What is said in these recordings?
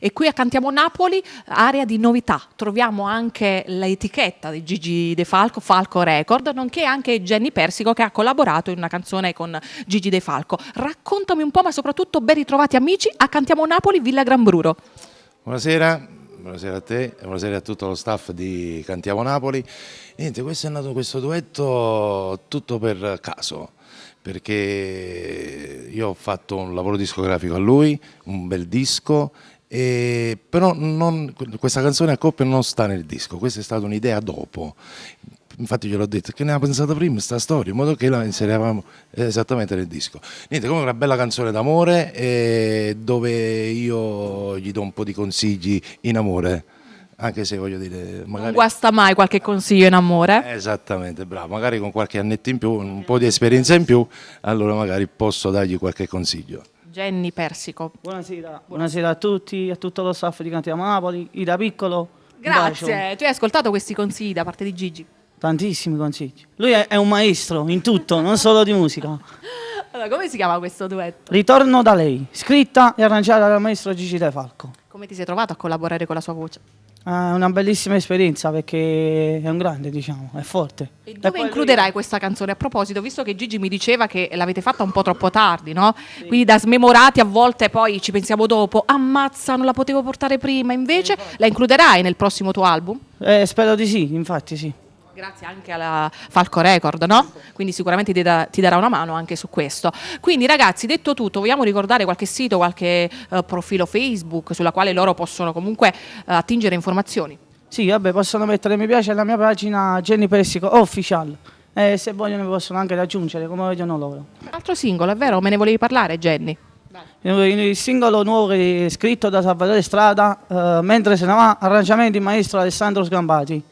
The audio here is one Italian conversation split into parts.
E qui a Cantiamo Napoli, area di novità, troviamo anche l'etichetta di Gigi De Falco, Falco Record, nonché anche Jenny Persico che ha collaborato in una canzone con Gigi De Falco. Raccontami un po', ma soprattutto ben ritrovati amici a Cantiamo Napoli, Villa Gran Bruro. Buonasera. Buonasera a te e buonasera a tutto lo staff di Cantiamo Napoli. Niente, questo è nato questo duetto tutto per caso, perché io ho fatto un lavoro discografico a lui, un bel disco, però questa canzone a coppia non sta nel disco, questa è stata un'idea dopo. Infatti gliel'ho detto che ne aveva pensato prima questa storia, in modo che la inseravamo esattamente nel disco. Niente, comunque una bella canzone d'amore dove io gli do un po' di consigli in amore, anche se voglio dire magari... Non guasta mai qualche consiglio in amore. Esattamente, bravo, magari con qualche annetto in più, un po' di esperienza in più, allora magari posso dargli qualche consiglio. Jenny Persico. Buonasera a tutti, a tutto lo staff di Cantiamo Napoli, da piccolo. Grazie, tu hai ascoltato questi consigli da parte di Gigi? Tantissimi consigli. Lui è un maestro in tutto, non solo di musica. Allora, come si chiama questo duetto? Ritorno da lei, scritta e arrangiata dal maestro Gigi De Falco. Come ti sei trovato a collaborare con la sua voce? È una bellissima esperienza perché è un grande, diciamo, è forte. E dove includerai questa canzone? A proposito, visto che Gigi mi diceva che l'avete fatta un po' troppo tardi, no? Sì. Quindi da smemorati a volte poi ci pensiamo dopo, ammazza, non la potevo portare prima, invece la includerai nel prossimo tuo album? Spero di sì, infatti sì. Grazie anche alla Falco Record, no? Quindi sicuramente ti darà una mano anche su questo. Quindi ragazzi, detto tutto, vogliamo ricordare qualche sito, qualche profilo Facebook sulla quale loro possono comunque attingere informazioni? Sì, vabbè, possono mettere mi piace alla mia pagina Jenny Persico Official. Se vogliono mi possono anche raggiungere come vogliono loro. Altro singolo, è vero? Me ne volevi parlare, Jenny? Il singolo nuovo è scritto da Salvatore Strada, mentre se ne va, arrangiamenti maestro Alessandro Sgambati.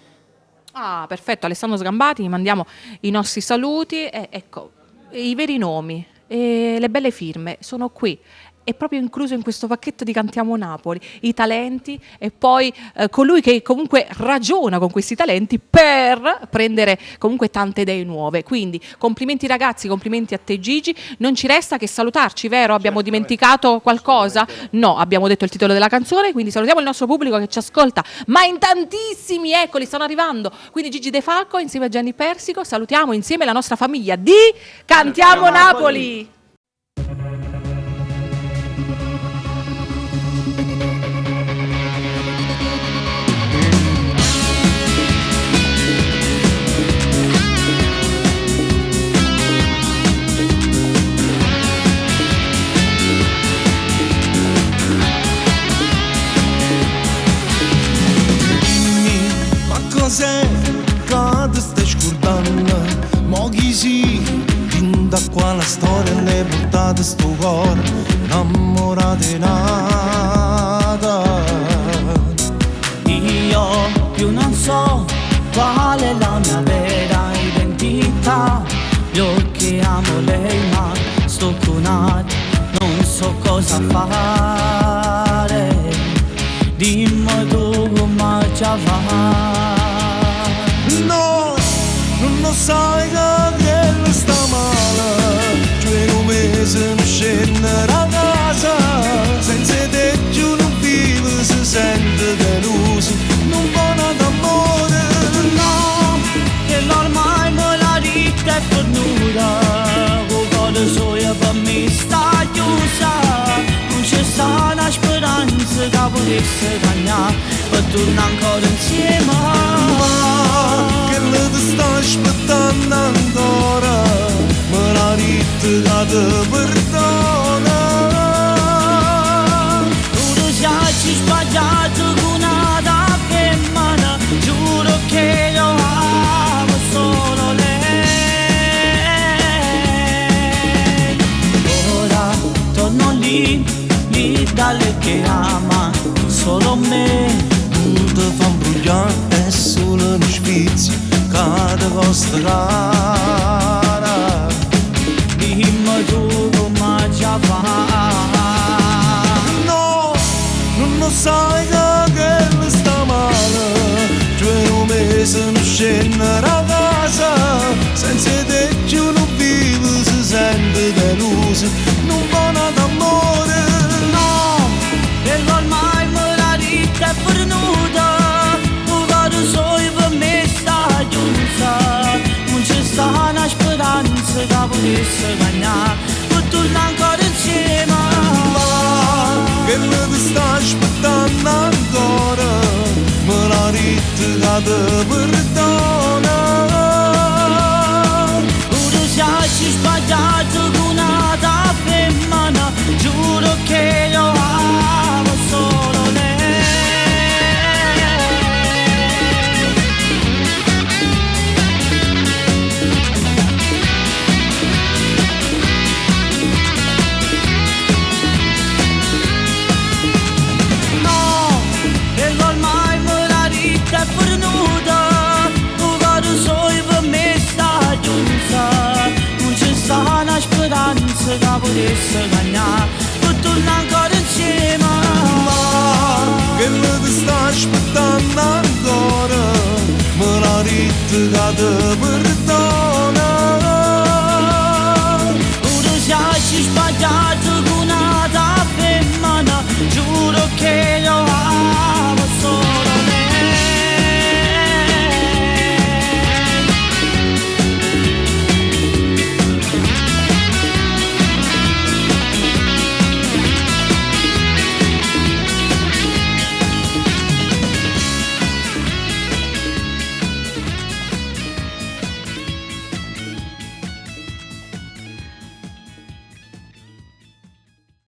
Ah, perfetto, Alessandro Sgambati, mandiamo i nostri saluti. Ecco, i veri nomi e le belle firme sono qui. È proprio incluso in questo pacchetto di Cantiamo Napoli, i talenti e poi colui che comunque ragiona con questi talenti per prendere comunque tante idee nuove. Quindi complimenti ragazzi, complimenti a te Gigi, non ci resta che salutarci, vero? Abbiamo dimenticato qualcosa? No, abbiamo detto il titolo della canzone, quindi salutiamo il nostro pubblico che ci ascolta, ma in tantissimi, eccoli, stanno arrivando. Quindi Gigi De Falco insieme a Jenny Persico, salutiamo insieme la nostra famiglia di Cantiamo Napoli. Cos'è che ti stai scordando? Mo chi si da qua la storia ne portate sto cuore innamorato di nada. Io più non so qual è la mia vera identità. Io che amo lei ma sto conati, non so cosa fare. Dimmi tu come ci va. No, non sai che sta male. Cioè un mese non scende da casa. Senza te giù non vive, si sente deluso. Non buona d'amore. No, che ormai me la vita è fornuta. Con cuore solo per me sta chiusa. Non c'è sta una speranza che potesse cagnare per tornare ancora insieme. Che ti sta aspettando ancora, ma la vita che ti perdona. Tu sei sbagliato con una femmina, giuro che io amo solo lei. Ora torno lì dalle che ama solo me. Non ti fa imbrugliare, è solo uno sfizio che ti costa cara. Dimmi tu come ci va. No, non sai che sta male. Cioè un mese non scende da casa. Senza te giù non vive, si sente deluso. Non buona d'amore. No, e ormai me volesse cagnare, per tornare ancora insieme. Ma che mi sta aspettando ancora, me la ritta che ti perdona. Pure se ci sbagliato con una femmina, giuro che io amo solo lei. No, e ormai me la ritta è fornuta, tu caro soi per me sta giunta. Non c'è sta una speranza che potesse cagnare, per tornare ancora insieme. Ma che mi sta aspettando ancora, me la ritta che ti perdona.